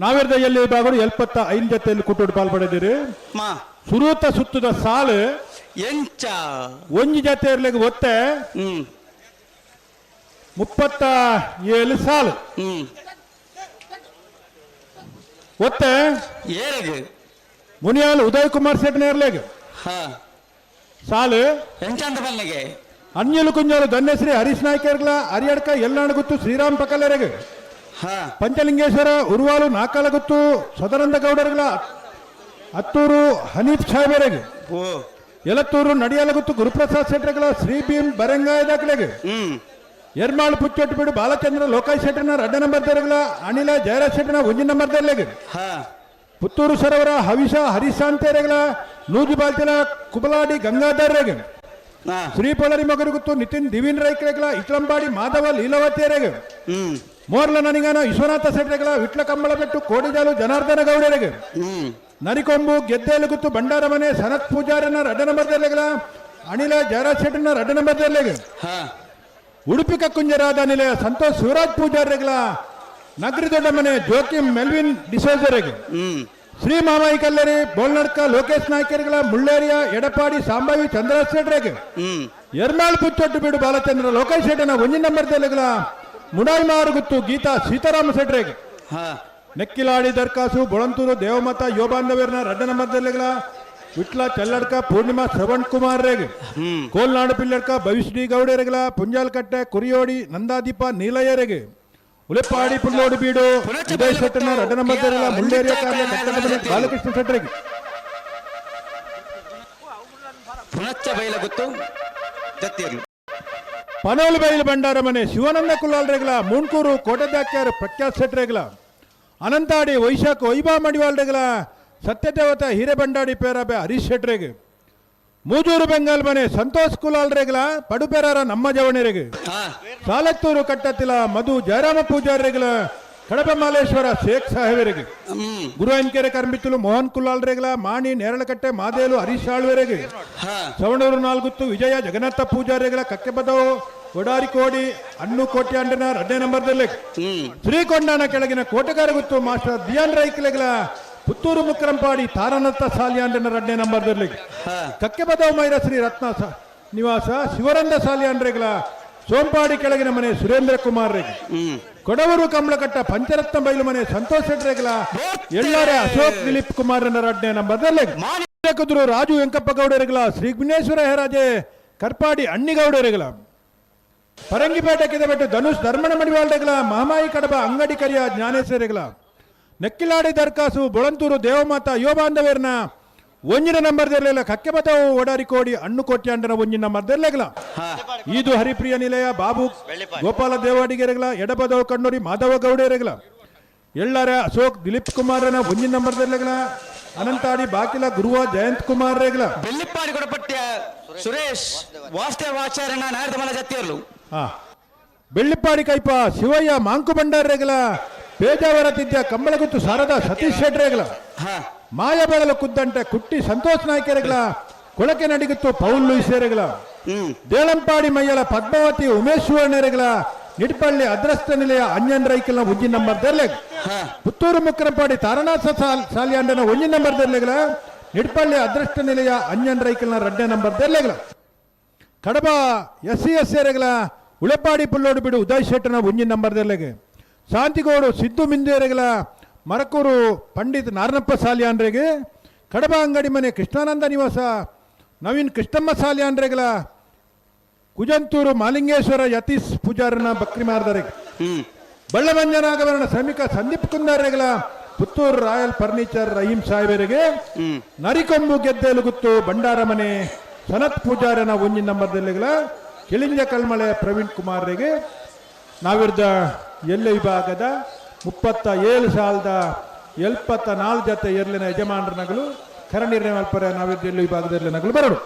ನಾವಿರ್ದ ಎಲ್ಲಿ ವಿಭಾಗರು 75 ಜೊತೆಯಲ್ಲಿ ಕುಟ್ಟುಡು ಪಾಲ್ಪಡಿದ್ದೀರಿ. ಸುರೂತ ಸುತ್ತದ ಸಾಲು ಎಂಚ ಒಂಜಿ ಜೊತೆ ಇರ್ಲಿಕ್ಕೆ ಒತ್ತೆ 37 ಸಾಲು ಒತ್ತೆ ಏರಗೆ ಮುನಿಯಾಲ್ ಉದಯ್ ಕುಮಾರ್ ಶೆಟ್ಟಿ ಇರ್ಲಿಕ್ಕೆ ಸಾಲು ಎಂಚಂತ ಬಲ್ಲಿಗೆ ಅನ್ಯಲು ಕುಂಜಾಲು ಧನ್ಯಶ್ರೀ ಹರೀಶ್ ನಾಯ್ಕರ್ಗಳ ಹರಿಯಡ್ಕ ಎಲ್ಲಾಣ ಗೊತ್ತು ಶ್ರೀರಾಮ್ ಪಕಲರೆಗೆ ಪಂಚಲಿಂಗೇಶ್ವರ ಉರುವಾಲು ನಾಕಾಲ ಗೊತ್ತು ಸದಾನಂದ ಗೌಡರ್ಗಳ ಹತ್ತೂರು ಹನೀಫ್ ಸಾಹೇಬರಿಗೆ ಎಲತ್ತೂರು ನಡಿಯಾಲ ಗೊತ್ತು ಗುರುಪ್ರಸಾದ್ ಶೆಟ್ಟರ್ಗಳ ಶ್ರೀ ಭೀಮ್ ಬರಂಗಾಯ ದಾಖಲೆಗೆ ಎರ್ಮಾಳು ಪುಚ್ಚೊಟ್ಟು ಬಿಡು ಬಾಲಚಂದ್ರ ಲೋಕಾಯ್ ಶೆಟ್ಟರ್ನ 2 ನಂಬರ್ ದರಗಳ ಅನಿಲ ಜಯರಾಜ್ ಶೆಟ್ಟರ್ನ 1 ನಂಬರ್ ದರಲೆಗೆ ಪುತ್ತೂರು ಸರೋವರ ಹವಿಷ ಹರಿಶಾಂತೇರೆಗಳ ನೂಜು ಬಾಲ್ತಿನ ಕುಬಲಾಡಿ ಗಂಗಾಧರ್ರೆಗೆ ಶ್ರೀಪೊಳರಿ ಮಗರು ಗೊತ್ತು ನಿತಿನ್ ದಿವಿನ್ ರೈಕ್ರೆಗಳ ಇಟ್ಲಂಬಾಡಿ ಮಾಧವ ಲೀಲಾವತಿಯರೆಗೆ ಮೋರ್ಲ ನನಿಗಾನ ವಿಶ್ವನಾಥ ಶೆಟ್ಟರೆಗಳ ವಿಟ್ಲ ಕಂಬಳಬೆಟ್ಟು ಕೋಡಿಜಾಲು ಜನಾರ್ದನ ಗೌಡರಿಗೆ ನರಿಕೊಂಬು ಗೆದ್ದೇಲು ಗೊತ್ತು ಬಂಡಾರಮನೆ ಸನತ್ ಪೂಜಾರನ 2 ನಂಬರ್ ದರ್ಲೆಗಳ ಅನಿಲ ಜಯರಾಜ್ ಶೆಟ್ಟರ್ನ 2 ನಂಬರ್ ದರ್ಲೆಗೆ ಉಡುಪಿ ಕಕ್ಕುಂಜರಾದ ನಿಲಯ ಸಂತೋಷ್ ಶಿವರಾಜ್ ಪೂಜಾರಿಗಳ ನಗರಿ ದೊಡ್ಡ ಮನೆ ಜೋಕಿಂ ಮೆಲ್ವಿನ್ ಡಿಸೋಜರಿಗೆ ಶ್ರೀ ಮಾಮಾಯಿ ಕಲ್ಲರಿ ಬೋಲ್ನಡ್ಕ ಲೋಕೇಶ್ ನಾಯ್ಕರ್ಗಳ ಮುಳ್ಳೇರಿಯ ಎಡಪಾಡಿ ಸಾಂಬಾವಿ ಚಂದ್ರರಾಜ್ ಶೆಟ್ಟರೆಗೆ ಎರ್ಮಾಳ್ ಪುಚ್ಚೊಟ್ಟು ಬಿಡು ಬಾಲಚಂದ್ರ ಲೋಕೇಶ್ ಶೆಟ್ಟನ 1 ನಂಬರ್ ದರ್ಲೆಗಳ ಮುಡಾಯಿ ಮಾರುಗುತ್ತು ಗೀತಾ ಸೀತಾರಾಮ ಶೆಟ್ಟರೆಗೆ ನೆಕ್ಕಿಲಾಡಿ ದರ್ಕಾಸು ಬೊಳಂತೂರು ದೇವಮತ ಯೋಬಾಂಧವರ್ನ 2 ನಂಬರ್ ದರ್ಲೆಗಳ ವಿಟ್ಲ ಚೆಲ್ಲಡ್ಕ ಪೂರ್ಣಿಮಾ ಶ್ರವಣ್ ಕುಮಾರ್ ರೇಗೆ ಕೋಲ್ನಾಡು ಪಿಲ್ಲಡ್ಕ ಭವಿಷ್ಯ ಗೌಡರೆಗಳ ಪುಂಜಾಲ್ಕಟ್ಟೆ ಕುರಿಯೋಡಿ ನಂದಾದೀಪ ನೀಲಯ್ಯರೆಗೆ ಉಲೆಪ್ಪಾಡಿ ಪುಲ್ಲೋಡಿ ಬೀಡು ಉದಯ್ ಶೆಟ್ಟನ 2 ನಂಬರ್ ದರಗಳ ಮುಳ್ಳೇರಿಯ ಕಾರ್ಯ ಬಾಲಕೃಷ್ಣ ಶೆಟ್ಟರೆಗೆ ಪನೋಲು ಬೈಲು ಭಂಡಾರ ಮನೆ ಶಿವಾನಂದ ಕುಲ್ಲಾಲ್ರೆಗಳ ಮೂಣ್ಕೂರು ಕೋಟೆದಾಕ್ಯಾರ ಪ್ರಖ್ಯಾತ್ ಶೆಟ್ಟರೆಗಳ ಅನಂತಾಡಿ ವೈಶಾಖ ವೈಭಾ ಮಡಿವಾಲ್ರೆಗಳ ಸತ್ಯದೇವತ ಹಿರೇಬಂಡಾಡಿ ಪೇರಾಬೆ ಹರೀಶ್ ಶೆಟ್ಟರೆಗೆ ಮೂಜೂರು ಬೆಂಗಾಲ್ ಮನೆ ಸಂತೋಷ್ ಕುಲಾಲ್ರೆಗಳ ಪಡುಪೆರಾರ ನಮ್ಮ ಜವಣರೆಗೆ ಸಾಲತ್ತೂರು ಕಟ್ಟತಿಲ ಮಧು ಜಯರಾಮ ಪೂಜಾರಿಗಳ ಕಡಪ ಮಾಲೇಶ್ವರ ಶೇಖ್ ಸಾಹೇಬರಿಗೆ ಗುರುವನ್ಕೆರೆ ಕರ್ಮಿತ್ತಲು ಮೋಹನ್ ಕುಲಾಲ್ರೆಗಳ ಮಾಣಿ ನೇರಳಕಟ್ಟೆ ಮಾದೇಲು ಹರೀಶ್ ಆಳ್ವೆರೆಗೆ ಸವಣೂರು ನಾಲ್ಗುತ್ತು ವಿಜಯ ಜಗನ್ನಾಥ ಪೂಜಾರಿಗಳ ಕಕ್ಕೆಬದವು ಒಡಾರಿಕೋಡಿ ಅನ್ನು ಕೋಟ್ಯಾಂಡನ 2 ನಂಬರ್ ದರ್ಲೆ ಶ್ರೀಕೊಂಡನ ಕೆಳಗಿನ ಕೋಟೆಗಾರ ಗುತ್ತು ಮಾಸ್ಟರ್ ದಿಯಾನ್ ರೈಕ್ಲೆಗಳ ಪುತ್ತೂರು ಮುಕ್ರಂಪಾಡಿ ತಾರನತ್ತ ಸಾಲಿಯಾಂಡನ 2 ನಂಬರ್ ದರ್ಲಿಗೆ ಕಕ್ಕೆಬದವ ಮೈರ ಶ್ರೀ ರತ್ನ ನಿವಾಸ ಶಿವರಂದ ಸಾಲಿಯಾಂಡ್ರೆಗಳ ಸೋಂಪಾಡಿ ಕೆಳಗಿನ ಮನೆ ಸುರೇಂದ್ರ ಕುಮಾರ್ ರೆಗೆ ಕೊಡವರು ಕಮಲಕಟ್ಟ ಪಂಚರತ್ನ ಬೈಲು ಮನೆ ಸಂತೋಷ್ ಶೆಟ್ಟರೆಗಳ ಎಳ್ಳಾರೆ ಅಶೋಕ್ ದಿಲೀಪ್ ಕುಮಾರನ 2 ನಂಬರ್ ದರ್ಲಿಗೆ ಕುದುರು ರಾಜು ವೆಂಕಪ್ಪ ಗೌಡರೆಗಳ ಶ್ರೀ ವಿಘ್ನೇಶ್ವರ ಹೆರಾಜೆ ಕರ್ಪಾಡಿ ಅಣ್ಣಿಗೌಡರೆಗಳ ಪರಂಗಿಪೇಟೆ ಕಿದಬೆಟ್ಟು ಧನುಷ್ ಧರ್ಮಣ ಮಡಿವಾಲ್ರೆಗಳ ಮಹಾಮಾಯಿ ಕಡಬ ಅಂಗಡಿ ಕರಿಯ ಜ್ಞಾನೇಶ್ವರಿಗಳ ನೆಕ್ಕಿಲಾಡಿ ದರ್ಕಾಸು ಬೊಳಂತೂರು ದೇವಮಾತ ಯೋಬಾಂಧವೇರ್ನ 1 ನಂಬರ್ ದರ್ಲೆಗಳ ಕಕ್ಕೆಬದವು ಒಡಾರಿಕೋಡಿ ಅಣ್ಣು ಕೋಟ್ಯಾಂಡನ 1 ನಂಬರ್ ದರ್ಲೆಗಳ ಇದು ಹರಿಪ್ರಿಯ ನಿಲಯ ಬಾಬು ಗೋಪಾಲ ದೇವಾಡಿಗೆರೆಗಳ ಎಡಬದವು ಕಣ್ಣೂರಿ ಮಾಧವ ಗೌಡರೆಗಳ ಎಳ್ಳಾರೆ ಅಶೋಕ್ ದಿಲೀಪ್ ಕುಮಾರನ 1 ನಂಬರ್ ದರ್ಲೆಗಳ ಅನಂತಾಡಿ ಬಾಕಿಲ ಗುರುವ ಜಯಂತ್ ಕುಮಾರ್ ರೇಗಳ ಬೆಳ್ಳಿಪ್ಪಾಡಿ ಕೊಡಪಟ್ಟ ಸುರೇಶ್ ವಾಸ್ತವಾಚಾರ್ಯನ ನಾರದಮಲ ಜತ್ತಿಯರ್ಲು ಬೆಳ್ಳಿಪ್ಪಾಡಿ ಕೈಪ ಶಿವಯ್ಯ ಮಾಂಕು ಭಂಡಾರರೆಗಳ ಪೇಜಾವರ ತಿದ್ಯ ಕಂಬಳಗುತ್ತು ಶಾರದಾ ಸತೀಶ್ ಶೆಟ್ಟರೆಗಳ ಮಾಯಬೆಳಲು ಕುದ್ದಂಟೆ ಕುಟ್ಟಿ ಸಂತೋಷ್ ನಾಯ್ಕರೆಗಳ ಕೊಳಕೆ ನಡಿಗುತ್ತು ಪೌಲ್ ಲೂಯಿಸೇರೆಗಳ ದೇಳಂಪಾಡಿ ಮೈಯಲ ಪದ್ಮಾವತಿ ಉಮೇಶ್ ಸುವರ್ಣರೆಗಳ ನಿಡ್ಪಳ್ಳಿ ಅದ್ರಸ್ತ ನಿಲಯ ಅಂಜನ್ ರೈಕಲ್ನ 1 ನಂಬರ್ ದರ್ಲೆ ಪುತ್ತೂರು ಮುಕ್ರಂಪಾಡಿ ತಾರನಾಥ ಸಾಲಿಯಾಂಡನ 1 ನಂಬರ್ ದರ್ಲೆಗಳ ನಿಡ್ಪಳ್ಳಿ ಅದ್ರಸ್ತ ನಿಲಯ ಅಂಜನ್ ರೈಕಲ್ನ 2 ನಂಬರ್ ದರ್ಲೆಗಳ ಕಡಬ SC ರೆಗಳ ಉಳೆಪಾಡಿ ಪುಲ್ಲೋಡು ಬಿಡು ಉದಯ್ ಶೆಟ್ಟನ 1 ನಂಬರ್ ದರ್ಲೆಗೆ ಶಾಂತಿಗೌಡು ಸಿದ್ದು ಮಿಂದೇರೆಗಳ ಮರಕೂರು ಪಂಡಿತ್ ನಾರನಪ್ಪ ಸಾಲಿಯಾನ್ರೆಗೆ ಕಡಬ ಅಂಗಡಿ ಮನೆ ಕೃಷ್ಣಾನಂದ ನಿವಾಸ ನವೀನ್ ಕೃಷ್ಣಮ್ಮ ಸಾಲಿಯಾನ್ರೆಗಳ ಕುಜಂತೂರು ಮಾಲಿಂಗೇಶ್ವರ ಯತೀಶ್ ಪೂಜಾರನ ಬಕ್ರಿ ಮಾರ್ದರೆಗೆ ಬಳ್ಳಮಂಜನಾಗವರಣ ಶ್ರಮಿಕ ಸಂದೀಪ್ ಕುಂದಾರೆಗಳ ಪುತ್ತೂರು ರಾಯಲ್ ಫರ್ನಿಚರ್ ರಹೀಂ ಸಾಹೇಬರಿಗೆ ನರಿಕೊಂಬು ಗೆದ್ದೆಲುಗುತ್ತು ಭಂಡಾರ ಮನೆ ಸನತ್ ಪೂಜಾರನ 1 ನಂಬರ್ ದರ್ಲೆಗಳ ಕೆಳಿಂಜ ಕಲ್ಮಳೆ ಪ್ರವೀಣ್ ಕುಮಾರ್ರಿಗೆ ನಾವಿರ್ದ ಎಲ್ಲ ವಿಭಾಗದ 37,074 ಜೊತೆ ಎರ್ಲಿನ ಯಜಮಾನರ ನಗಲು ಕರಣಿರ್ಣ ಮಲ್ಪರ ನಾವಿರ್ದ ಎಲ್ಲ ವಿಭಾಗದ ಎರ್ಲಿನ ನಗಲು ಬರಡು.